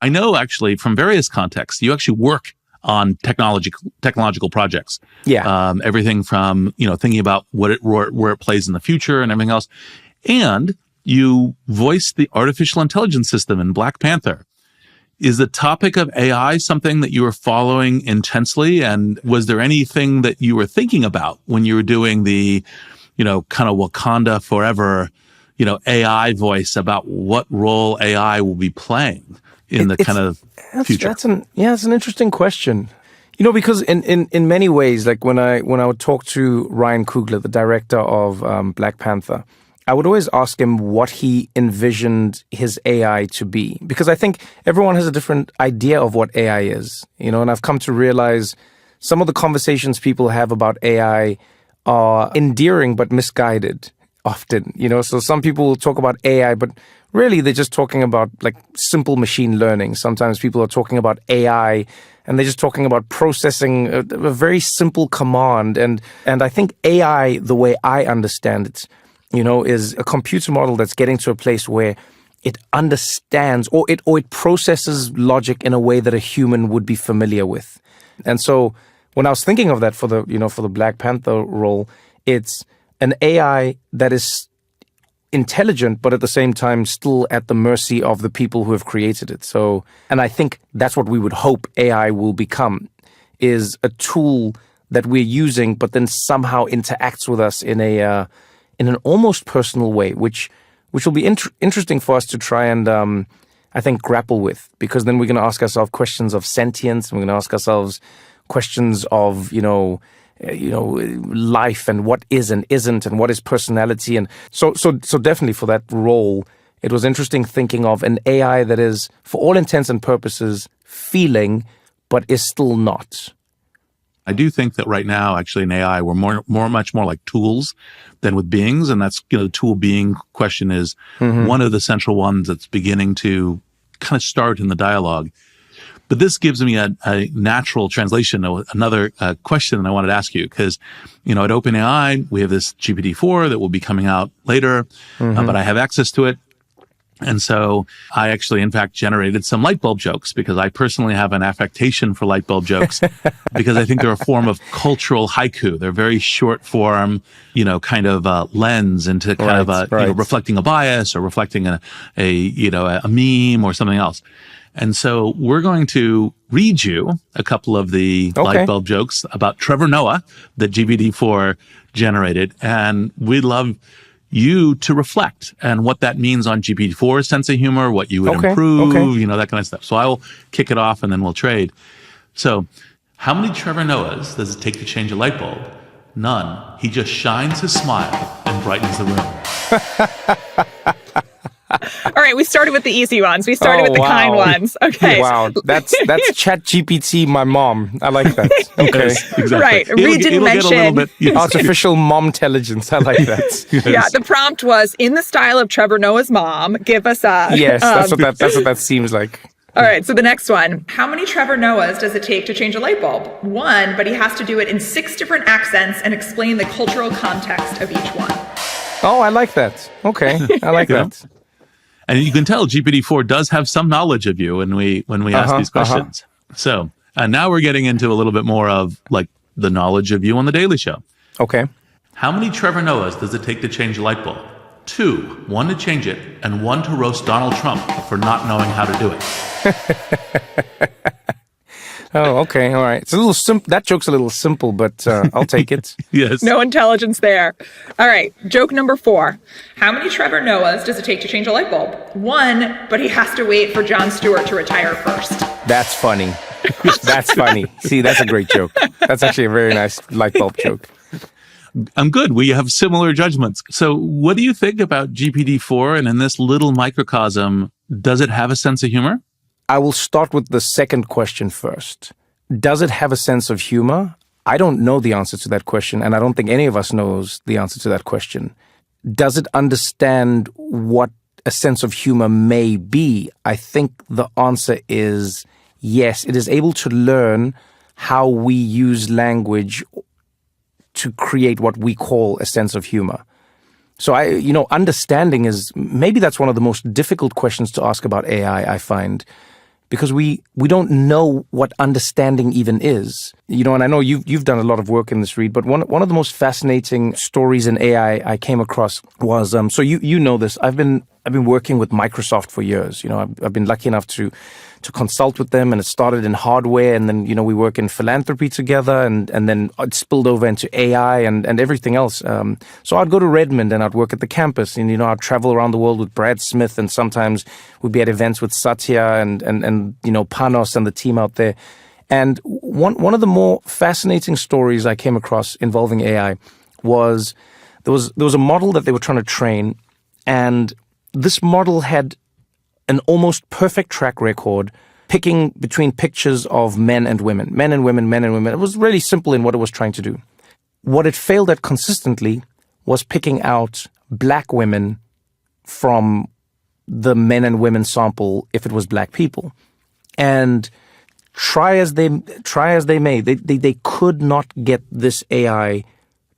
I know actually from various contexts, you actually work on technological projects. Yeah. Everything from, thinking about where it plays in the future and everything else. And you voiced the artificial intelligence system in Black Panther. Is the topic of AI something that you were following intensely? And was there anything that you were thinking about when you were doing the, kind of Wakanda Forever, AI voice about what role AI will be playing in the kind of future? That's an interesting question. Because in many ways, like when I would talk to Ryan Coogler, the director of Black Panther, I would always ask him what he envisioned his AI to be, because I think everyone has a different idea of what AI is, and I've come to realize some of the conversations people have about AI are endearing but misguided often, so some people will talk about AI, but really they're just talking about like simple machine learning. Sometimes people are talking about AI and they're just talking about processing a very simple command. And I think AI, the way I understand it, is a computer model that's getting to a place where it understands or it processes logic in a way that a human would be familiar with. And so when I was thinking of that for the Black Panther role, it's an AI that is intelligent, but at the same time still at the mercy of the people who have created it. So, and I think that's what we would hope AI will become, is a tool that we're using, but then somehow interacts with us in an almost personal way, which will be interesting for us to try and, I think, grapple with, because then we're going to ask ourselves questions of sentience, and we're going to ask ourselves questions of, life and what is and isn't and what is personality. And so definitely for that role, it was interesting thinking of an AI that is, for all intents and purposes, feeling, but is still not. I do think that right now, actually, in AI, we're much more like tools than with beings. And that's, the tool being question is one of the central ones that's beginning to kind of start in the dialogue. But this gives me a natural translation of another question that I wanted to ask you, because, at OpenAI, we have this GPT-4 that will be coming out later, but I have access to it. And so I actually, in fact, generated some light bulb jokes, because I personally have an affectation for light bulb jokes because I think they're a form of cultural haiku. They're very short form, kind of lens into kind of reflecting a bias or reflecting a meme or something else. And so we're going to read you a couple of the light bulb jokes about Trevor Noah that GPT-4 generated. And we'd love you to reflect and what that means on GPT-4's sense of humor, what you would improve, that kind of stuff. So I will kick it off and then we'll trade. So how many Trevor Noahs does it take to change a light bulb? None. He just shines his smile and brightens the room. All right, we started with the easy ones. We started with the kind ones. Okay. Wow, that's ChatGPT, my mom. I like that. Okay. Yes, exactly. Right. Reid didn't mention artificial mom-telligence. I like that. Yes. Yeah, the prompt was in the style of Trevor Noah's mom. Give us a yes. That's what that seems like. All right, so the next one. How many Trevor Noahs does it take to change a light bulb? 1, but he has to do it in 6 different accents and explain the cultural context of each one. Oh, I like that. Okay, I like that. And you can tell GPT-4 does have some knowledge of you when we ask these questions. So now we're getting into a little bit more of like the knowledge of you on The Daily Show. Okay. How many Trevor Noahs does it take to change a light bulb? 2, 1 to change it, and 1 to roast Donald Trump for not knowing how to do it. Oh, okay. All right. It's a little that joke's a little simple, but I'll take it. Yes. No intelligence there. All right. Joke number 4. How many Trevor Noahs does it take to change a light bulb? 1, but he has to wait for Jon Stewart to retire first. That's funny. That's funny. See, that's a great joke. That's actually a very nice light bulb joke. I'm good. We have similar judgments. So what do you think about GPT-4? And in this little microcosm, does it have a sense of humor? I will start with the second question first. Does it have a sense of humor? I don't know the answer to that question, and I don't think any of us knows the answer to that question. Does it understand what a sense of humor may be? I think the answer is yes. It is able to learn how we use language to create what we call a sense of humor. So understanding is, maybe that's one of the most difficult questions to ask about AI, I find. because we don't know what understanding even is. You know, and I know you've done a lot of work in this, Reid, but one of the most fascinating stories in AI I came across was, so you know this, I've been working with Microsoft for years. You know, I've been lucky enough to consult with them, and it started in hardware, and then, you know, we work in philanthropy together, and then it spilled over into AI and everything else. So I'd go to Redmond and I'd work at the campus, and, you know, I'd travel around the world with Brad Smith, and sometimes we'd be at events with Satya and you know, Panos and the team out there. And one of the more fascinating stories I came across involving AI was there was a model that they were trying to train, and this model had an almost perfect track record picking between pictures of men and women, men and women, men and women. It was really simple in what it was trying to do. What it failed at consistently was picking out black women from the men and women sample if it was black people. And try as they may, they could not get this AI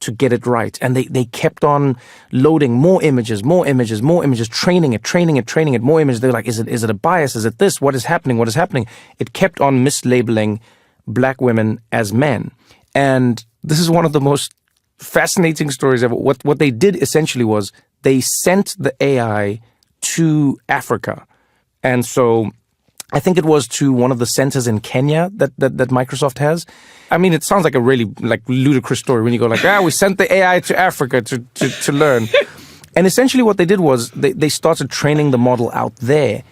to get it right. And they kept on loading more images, training it, more images. They're like, is it a bias? Is it this? What is happening? It kept on mislabeling black women as men. And this is one of the most fascinating stories ever. What they did essentially was they sent the AI to Africa. And so I think it was to one of the centers in Kenya that Microsoft has. I mean, it sounds like a really ludicrous story when you go like, we sent the AI to Africa to learn. And essentially what they did was they started training the model out there.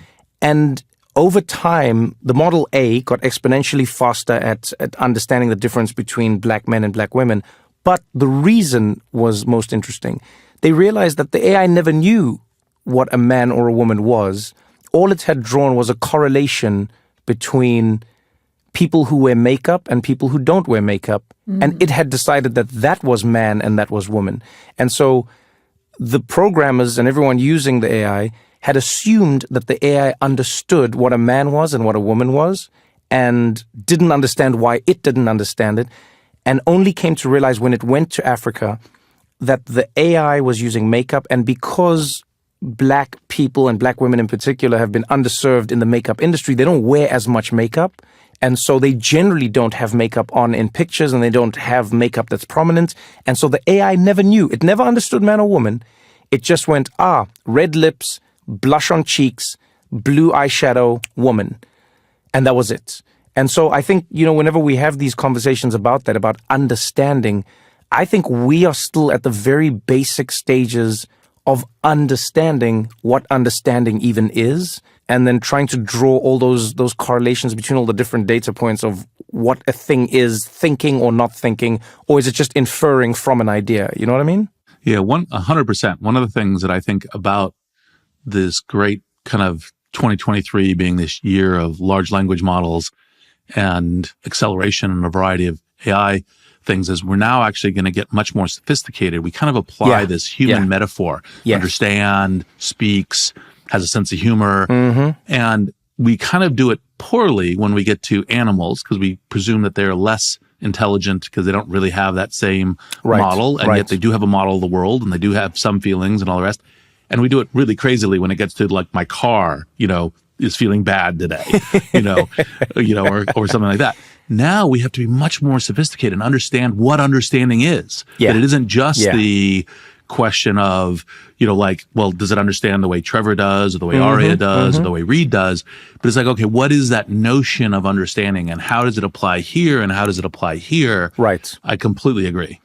And over time, the model A got exponentially faster at understanding the difference between black men and black women. But the reason was most interesting. They realized that the AI never knew what a man or a woman was. All it had drawn was a correlation between people who wear makeup and people who don't wear makeup. Mm-hmm. And it had decided that was man and that was woman. And so the programmers and everyone using the AI had assumed that the AI understood what a man was and what a woman was, and didn't understand why it didn't understand it, and only came to realize when it went to Africa that the AI was using makeup. And because black people and black women in particular have been underserved in the makeup industry, they don't wear as much makeup. And so they generally don't have makeup on in pictures, and they don't have makeup that's prominent. And so the AI never knew. It never understood man or woman. It just went, red lips, blush on cheeks, blue eyeshadow, woman. And that was it. And so I think, you know, whenever we have these conversations about that, about understanding, I think we are still at the very basic stages of understanding what understanding even is, and then trying to draw all those correlations between all the different data points of what a thing is thinking or not thinking, or is it just inferring from an idea? You know what I mean? Yeah, 100%. One of the things that I think about this great kind of 2023 being this year of large language models and acceleration in a variety of AI things is we're now actually going to get much more sophisticated. We kind of apply this human metaphor, understand, speaks, has a sense of humor, and we kind of do it poorly when we get to animals because we presume that they're less intelligent because they don't really have that same model, and yet they do have a model of the world, and they do have some feelings and all the rest. And we do it really crazily when it gets to like my car, you know, is feeling bad today, or something like that. Now we have to be much more sophisticated and understand what understanding is. That it isn't just the question of, does it understand the way Trevor does, or the way Aria does, or the way Reid does? But it's like, okay, what is that notion of understanding, and how does it apply here, and how does it apply here? Right. I completely agree.